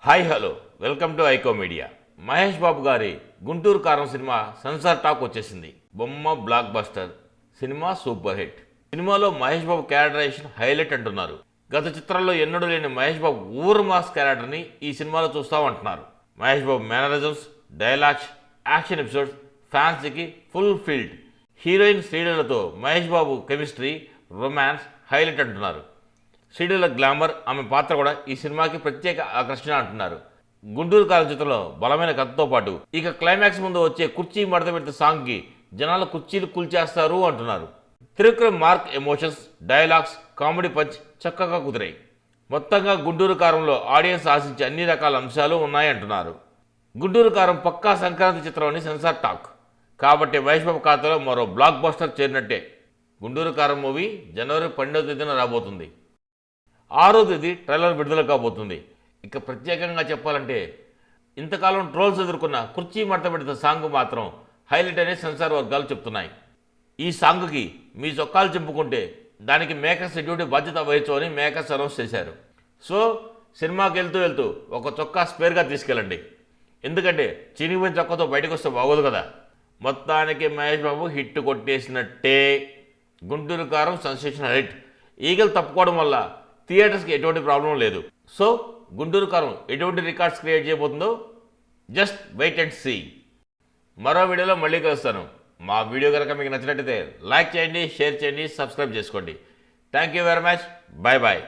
Hi hello welcome to ఐకో media. Mahesh Babu గారి Guntur Kaaram cinema censor talk వచ్చేసింది. బొమ్మ blockbuster, cinema super hit. సినిమాలో మహేష్ బాబు క్యారెక్టరైజేషన్ హైలైట్ అంటున్నారు. గత చిత్రాల్లో ఎన్నడూ లేని మహేష్ బాబు ఊరు మాస్ క్యారెక్టర్ని ఈ సినిమాలో చూస్తామంటున్నారు. Mahesh Babu mannerisms, dialogues, action episodes ఫ్యాన్స్కి full field. Heroine శ్రీలీలతో Mahesh Babu chemistry, romance highlight అంటున్నారు. శ్రీలీల గ్లామర్, ఆమె పాత్ర కూడా ఈ సినిమాకి ప్రత్యేక ఆకర్షణ అంటున్నారు. గుంటూరు కారం చిత్రంలో బలమైన కథతో పాటు ఇక క్లైమాక్స్ ముందు వచ్చే కుర్చీ మడత పెడితే సాంగ్కి జనాలు కుర్చీలు కూల్చేస్తారు అంటున్నారు. Trivikram mark emotions, dialogues, comedy punch చక్కగా కుదిరాయి. మొత్తంగా గుంటూరు కారంలో ఆడియన్స్ ఆశించే అన్ని రకాల అంశాలు ఉన్నాయంటున్నారు. గుంటూరు కారం పక్కా సంక్రాంతి చిత్రం అని సెన్సార్ టాక్. కాబట్టి మహేష్ బాబు ఖాతాలో మరో బ్లాక్ బస్టర్ చేరినట్టే. గుంటూరు కారం మూవీ జనవరి 12వ తేదీన రాబోతుంది. 6వ తేదీ ట్రైలర్ విడుదల కాబోతుంది. ఇక ప్రత్యేకంగా చెప్పాలంటే ఇంతకాలం ట్రోల్స్ ఎదుర్కొన్న కుర్చీ మడత పెడితే సాంగ్ మాత్రం హైలైట్ అనే సెన్సార్ వర్గాలు చెప్తున్నాయి. ఈ సాంగ్కి మీ చొక్కాలు చింపుకుంటే దానికి మేకర్స్ ఎటువంటి బాధ్యత వహించమని మేకర్స్ అనౌన్స్ చేశారు. సో సినిమాకి వెళ్తూ ఒక చొక్కా స్పేర్గా తీసుకెళ్ళండి. ఎందుకంటే చినిగిపోయిన చొక్కాతో బయటకు వస్తే బాగోదు కదా. మొత్తానికి మహేష్ బాబు హిట్ కొట్టేసినట్టే. గుంటూరు కారం సెన్సేషన్ హిట్. ఈగలు తప్పుకోవడం వల్ల థియేటర్స్కి ఎటువంటి ప్రాబ్లం లేదు. సో గుంటూరు కారం ఎటువంటి రికార్డ్స్ క్రియేట్ చేయబోతుందో జస్ట్ వెయిట్ అండ్ సీ. మరో వీడియోలో మళ్ళీ కలుస్తాను. మా వీడియో కనుక మీకు నచ్చినట్టయితే లైక్ చేయండి, షేర్ చేయండి, సబ్స్క్రైబ్ చేసుకోండి. Thank you very much. Bye bye.